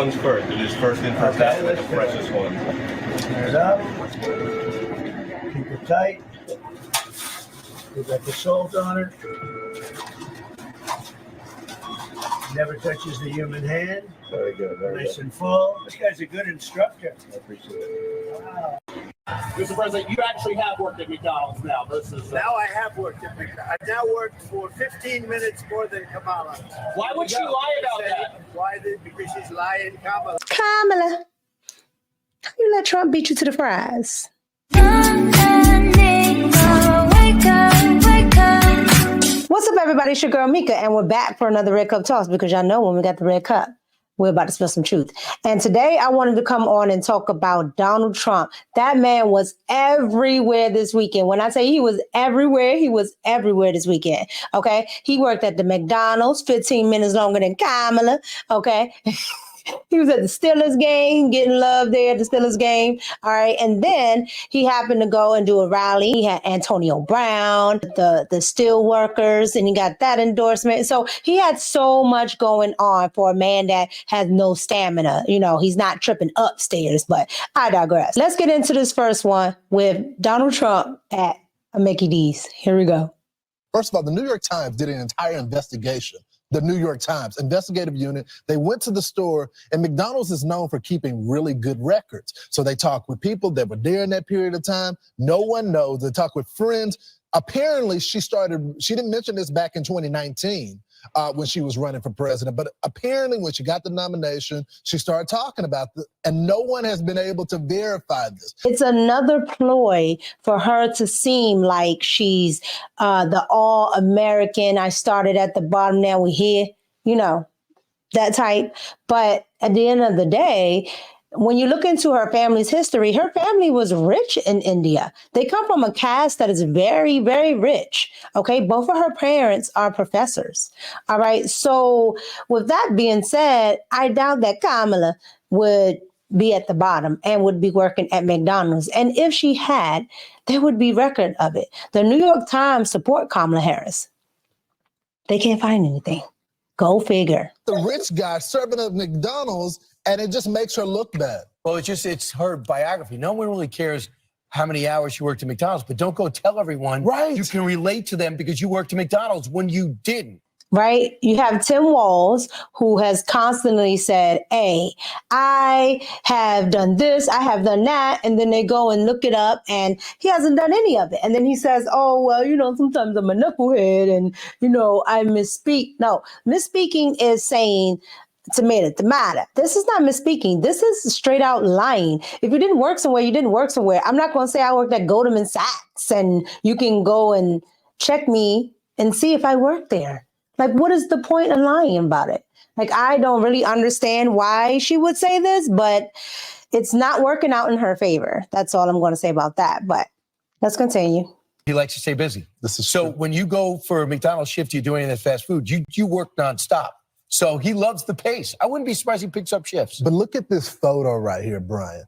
ones first. Do this first in, first out, and the freshest one. Turn it up. Keep it tight. We got the salt on it. Never touches the human hand. Very good. Nice and full. This guy's a good instructor. I appreciate it. Wow. Mr. President, you actually have worked at McDonald's now. This is Now I have worked at McDonald's. I've now worked for 15 minutes more than Kamala. Why would she lie about that? Why? Because she's lying, Kamala. Kamala, you let Trump beat you to the fries. What's up, everybody? It's your girl Micca, and we're back for another Red Cup Talks because y'all know when we got the Red Cup, we're about to spill some truth. And today I wanted to come on and talk about Donald Trump. That man was everywhere this weekend. When I say he was everywhere this weekend. Okay. He worked at the McDonald's 15 minutes longer than Kamala. Okay. He was at the Steelers game, getting love there at the Steelers game. All right. And then he happened to go and do a rally. He had Antonio Brown, the steel workers, and he got that endorsement. So he had so much going on for a man that has no stamina. You know, he's not tripping upstairs, but I digress. Let's get into this first one with Donald Trump at a Mickey D's. Here we go. First of all, the New York Times did an entire investigation. The New York Times investigative unit, they went to the store, and McDonald's is known for keeping really good records. So they talked with people that were there in that period of time. No one knows. They talked with friends. Apparently, she didn't mention this back in 2019 when she was running for president, but apparently when she got the nomination, she started talking about this, and no one has been able to verify this. It's another ploy for her to seem like she's the all-American. I started at the bottom, now we're here, you know, that type. But at the end of the day, when you look into her family's history, her family was rich in India. They come from a caste that is very, very rich. Okay. Both of her parents are professors. All right. So with that being said, I doubt that Kamala would be at the bottom and would be working at McDonald's. And if she had, there would be record of it. The New York Times support Kamala Harris. They can't find anything. Go figure. The rich guy serving at McDonald's, and it just makes her look bad. Well, it's her biography. No one really cares how many hours she worked at McDonald's, but don't go tell everyone Right. You can relate to them because you worked at McDonald's when you didn't. Right? You have Tim Walz, who has constantly said, hey, I have done this, I have done that. And then they go and look it up and he hasn't done any of it. And then he says, oh, well, you know, sometimes I'm a knucklehead and, you know, I misspeak. No, misspeaking is saying tomato. This is not misspeaking. This is straight out lying. If you didn't work somewhere, you didn't work somewhere. I'm not going to say I worked at Goldman Sachs and you can go and check me and see if I worked there. Like, what is the point of lying about it? Like, I don't really understand why she would say this, but it's not working out in her favor. That's all I'm going to say about that. But let's continue. He likes to stay busy. This is so true. when you go for a McDonald's shift, you're doing that fast food. You work nonstop. So he loves the pace. I wouldn't be surprised he picks up shifts. But look at this photo right here, Brian.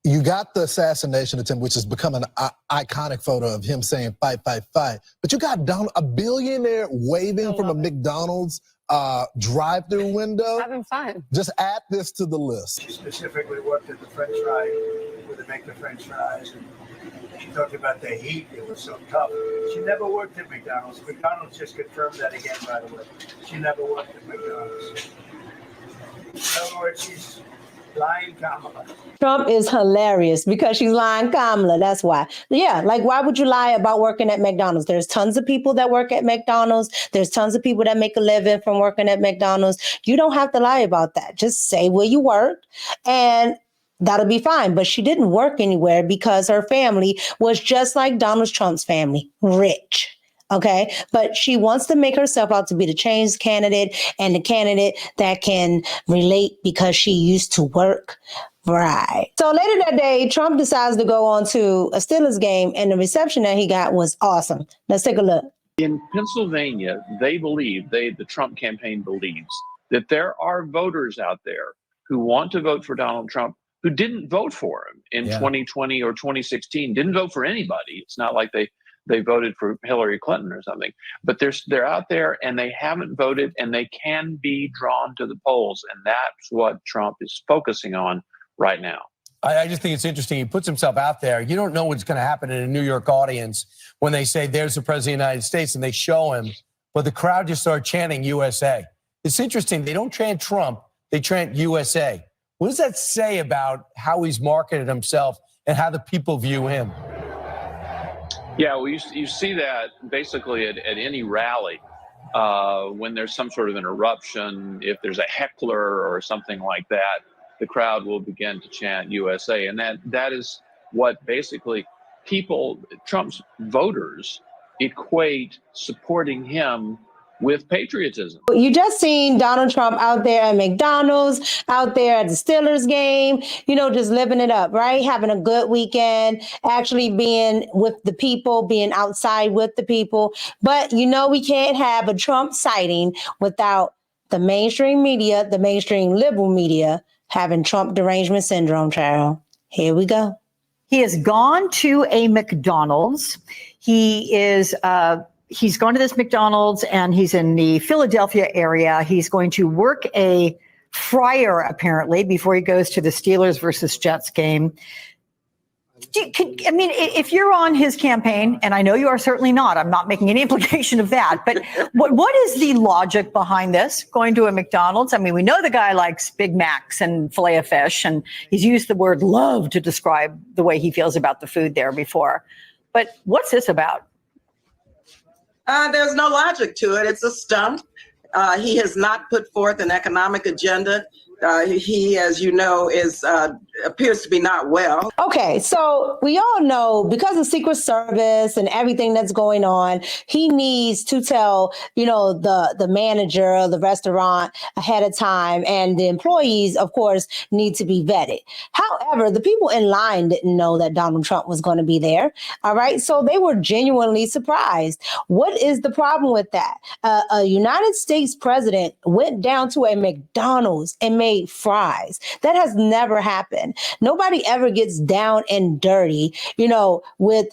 You got the assassination attempt, which has become an iconic photo of him saying, fight, fight, fight. But you got a billionaire waving from a McDonald's drive-through window. Having fun. Just add this to the list. She specifically worked at the French fry, where they make the French fries. And she talked about the heat. It was so tough. She never worked at McDonald's. McDonald's just confirmed that again, by the way. She never worked at McDonald's. In other words, she's lying Kamala. Trump is hilarious because she's lying Kamala. That's why. Yeah, like, why would you lie about working at McDonald's? There's tons of people that work at McDonald's. There's tons of people that make a living from working at McDonald's. You don't have to lie about that. Just say where you work and that'll be fine. But she didn't work anywhere because her family was just like Donald Trump's family, rich. Okay, but she wants to make herself out to be the change candidate and the candidate that can relate because she used to work. Right. So later that day, Trump decides to go on to a Steelers game, and the reception that he got was awesome. Let's take a look. In Pennsylvania, the Trump campaign believes that there are voters out there who want to vote for Donald Trump who didn't vote for him in 2020 or 2016, didn't vote for anybody. It's not like they they voted for Hillary Clinton or something. But they're out there and they haven't voted, and they can be drawn to the polls. And that's what Trump is focusing on right now. I just think it's interesting. He puts himself out there. You don't know what's going to happen in a New York audience when they say, there's the president of the United States, and they show him, but the crowd just start chanting USA. It's interesting. They don't chant Trump. They chant USA. What does that say about how he's marketed himself and how the people view him? Yeah, well, you see that basically at any rally when there's some sort of interruption, if there's a heckler or something like that, the crowd will begin to chant USA. And that is what basically Trump's voters equate supporting him with patriotism. You just seen Donald Trump out there at McDonald's, out there at the Steelers game, just living it up, right? Having a good weekend, actually being with the people, being outside with the people. But we can't have a Trump sighting without the mainstream media, the mainstream liberal media, having Trump derangement syndrome, child. Here we go. He has gone to a McDonald's. He's gone to this McDonald's, and he's in the Philadelphia area. He's going to work a fryer, apparently, before he goes to the Steelers versus Jets game. If you're on his campaign, and I know you are certainly not, I'm not making any implication of that, but what is the logic behind this, going to a McDonald's? I mean, we know the guy likes Big Macs and filet of fish, and he's used the word love to describe the way he feels about the food there before. But what's this about? There's no logic to it. It's a stunt. He has not put forth an economic agenda. He, as you know, appears to be not well. Okay, so we all know, because of Secret Service and everything that's going on, he needs to tell, the manager of the restaurant ahead of time, and the employees, of course, need to be vetted. However, the people in line didn't know that Donald Trump was going to be there. All right, so they were genuinely surprised. What is the problem with that? A United States president went down to a McDonald's and made fries. That has never happened. Nobody ever gets down and dirty, with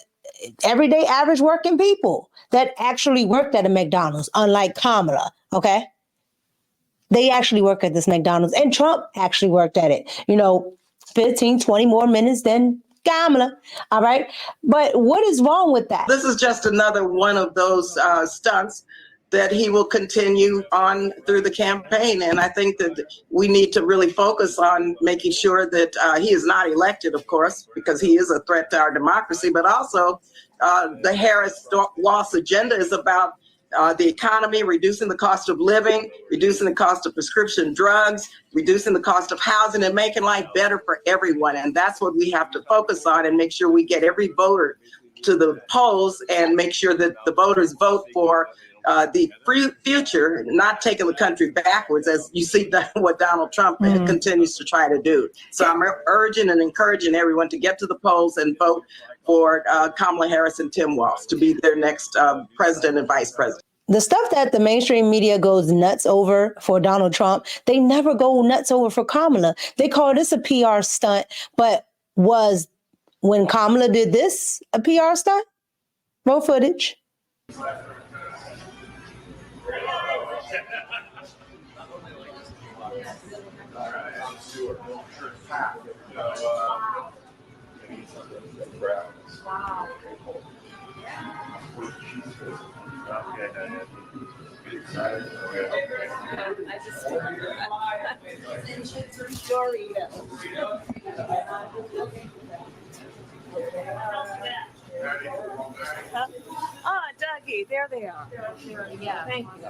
everyday average working people that actually worked at a McDonald's, unlike Kamala, okay? They actually work at this McDonald's, and Trump actually worked at it, 15, 20 more minutes than Kamala, all right? But what is wrong with that? This is just another one of those stunts that he will continue on through the campaign. And I think that we need to really focus on making sure that he is not elected, of course, because he is a threat to our democracy, but also the HarrisW Agenda is about the economy, reducing the cost of living, reducing the cost of prescription drugs, reducing the cost of housing, and making life better for everyone. And that's what we have to focus on, and make sure we get every voter to the polls and make sure that the voters vote for the future, not taking the country backwards, as you see what Donald Trump continues to try to do. So I'm urging and encouraging everyone to get to the polls and vote for Kamala Harris and Tim Walz to be their next president and vice president. The stuff that the mainstream media goes nuts over for Donald Trump, they never go nuts over for Kamala. They call this a PR stunt, but was when Kamala did this a PR stunt? Roll footage. Dougie, there they are. Yeah, thank you.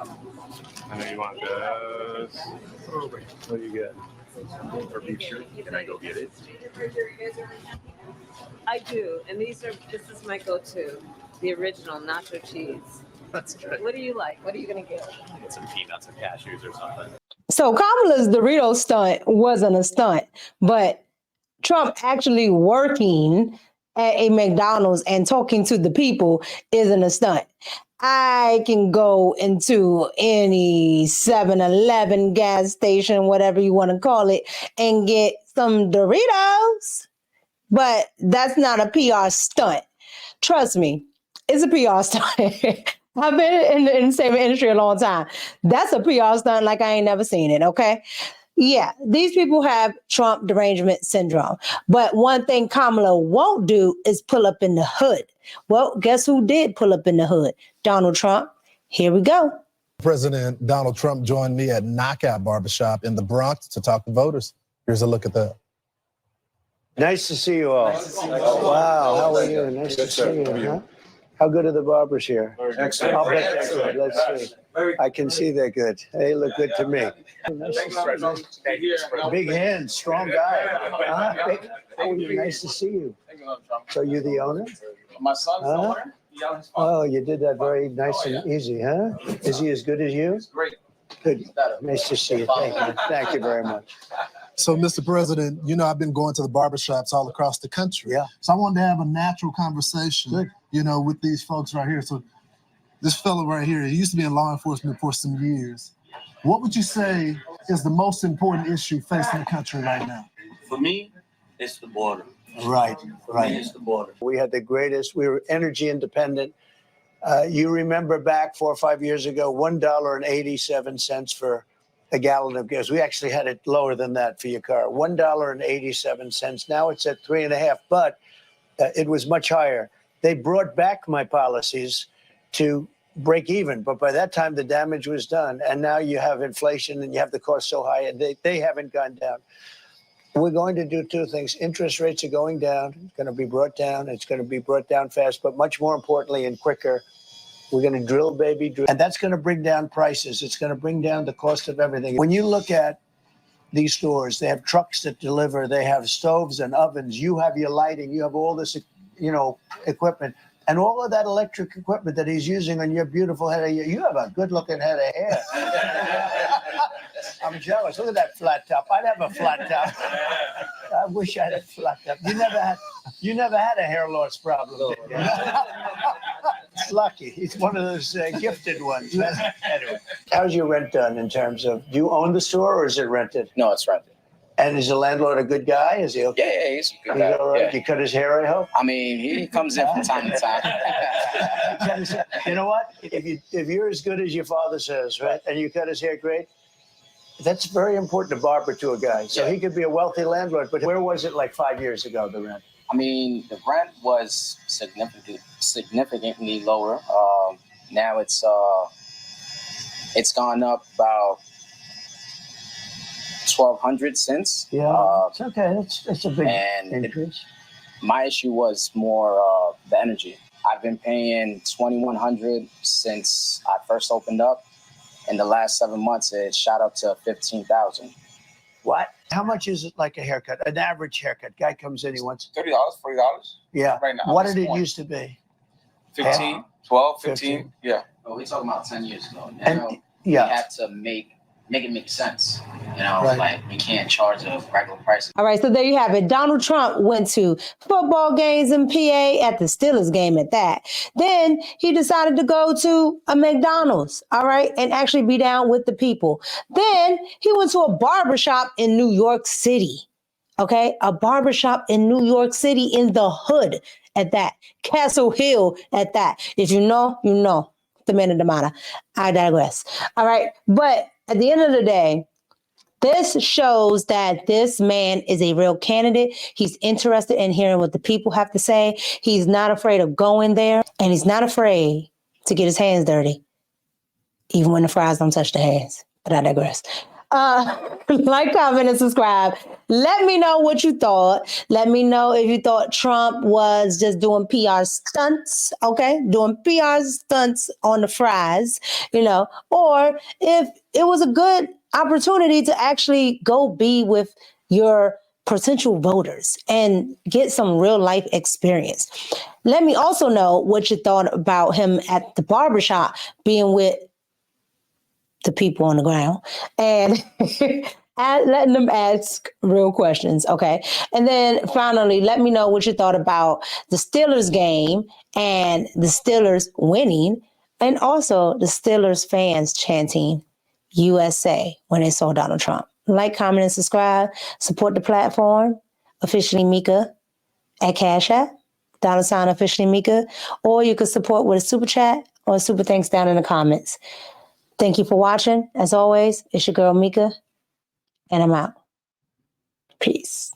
I know you want those. What do you get? Or beef jerky? Can I go get it? I do, and this is my go-to, the original nacho cheese. That's good. What do you like? What are you gonna get? Get some peanuts and cashews or something. So Kamala's Dorito stunt wasn't a stunt, but Trump actually working at a McDonald's and talking to the people isn't a stunt. I can go into any 7-Eleven gas station, whatever you want to call it, and get some Doritos, but that's not a PR stunt. Trust me, It's a PR stunt. I've been in the entertainment industry a long time. That's a PR stunt like I ain't never seen it, okay? Yeah, these people have Trump derangement syndrome. But one thing Kamala won't do is pull up in the hood. Well, guess who did pull up in the hood? Donald Trump. Here we go. President Donald Trump joined me at Knockout Barbershop in the Bronx to talk to voters. Here's a look at that. Nice to see you all. Wow, how are you? Nice to see you. Huh? How good are the barbers here? Excellent. I'll bet they're good. Let's see. I can see they're good. They look good to me. Big hands, strong guy. Huh? Oh, nice to see you. So you're the owner? My son's the owner. Oh, you did that very nice and easy, huh? Is he as good as you? Great. Good. Nice to see you. Thank you. Thank you very much. So, Mr. President, you know, I've been going to the barbershops all across the country. Yeah. So I wanted to have a natural conversation, Good. you know, with these folks right here. So this fellow right here, he used to be in law enforcement for some years. What would you say is the most important issue facing the country right now? For me, it's the border. Right, right. It's the border. We had the greatest, we were energy independent. You remember back 4 or 5 years ago, $1.87 for a gallon of gas. We actually had it lower than that for your car, $1.87. Now it's at 3.5, but it was much higher. They brought back my policies to break even, but by that time the damage was done. And now you have inflation and you have the cost so high and they haven't gone down. We're going to do two things. Interest rates are going down. It's going to be brought down. It's going to be brought down fast, but much more importantly and quicker, we're going to drill, baby, drill. And that's going to bring down prices. It's going to bring down the cost of everything. When you look at these stores, they have trucks that deliver. They have stoves and ovens. You have your lighting. You have all this, you know, equipment. And all of that electric equipment that he's using on your beautiful head of hair. You have a good-looking head of hair. I'm jealous. Look at that flat top. I'd have a flat top. I wish I had a flat top. You never had a hair loss problem, did you? It's lucky. He's one of those gifted ones. Anyway, how's your rent done in terms of, do you own the store or is it rented? No, it's rented. And is the landlord a good guy? Is he okay? Yeah, he's a good He's guy. all right? Yeah. You cut his hair, I hope? I mean, he comes in from time to time. You know what? If you're as good as your father says, right, and you cut his hair great, that's very important to barber to a guy. So he could be a wealthy landlord, but where was it like 5 years ago, the rent? I mean, the rent was significantly lower. Now it's gone up about 1,200 since. Yeah, it's okay. It's a big increase. My issue was more the energy. I've been paying $2,100 since I first opened up. In the last 7 months, it shot up to $15,000. What? How much is it like a haircut? An average haircut. Guy comes in, he wants $30, $40. Yeah. Right now. What did it used to be? 15, 12, 15. Yeah. Well, we're talking about 10 years ago. Now, And we yeah. have to make it make sense. You know, Right. like we can't charge a regular price. All right, so there you have it. Donald Trump went to football games in PA at the Steelers game at that. Then he decided to go to a McDonald's, all right, and actually be down with the people. Then he went to a barbershop in New York City, okay? A barbershop in New York City in the hood at that. Castle Hill at that. If you know, you know. The man of the matter. I digress. All right, but at the end of the day, this shows that this man is a real candidate. He's interested in hearing what the people have to say. He's not afraid of going there, and he's not afraid to get his hands dirty, even when the fries don't touch the hands. But I digress. Like, comment, and subscribe. Let me know what you thought. Let me know if you thought Trump was just doing PR stunts, okay? Doing PR stunts on the fries, you know, or if it was a good opportunity to actually go be with your potential voters and get some real life experience. Let me also know what you thought about him at the barbershop being with the people on the ground and letting them ask real questions, okay? And then finally, let me know what you thought about the Steelers game and the Steelers winning, and also the Steelers fans chanting USA when they saw Donald Trump. Like, comment, and subscribe. Support the platform. Officially Micca at Cash App. $ officially Micca, or you can support with a super chat or a super thanks down in the comments. Thank you for watching. As always, it's your girl Micca, and I'm out. Peace.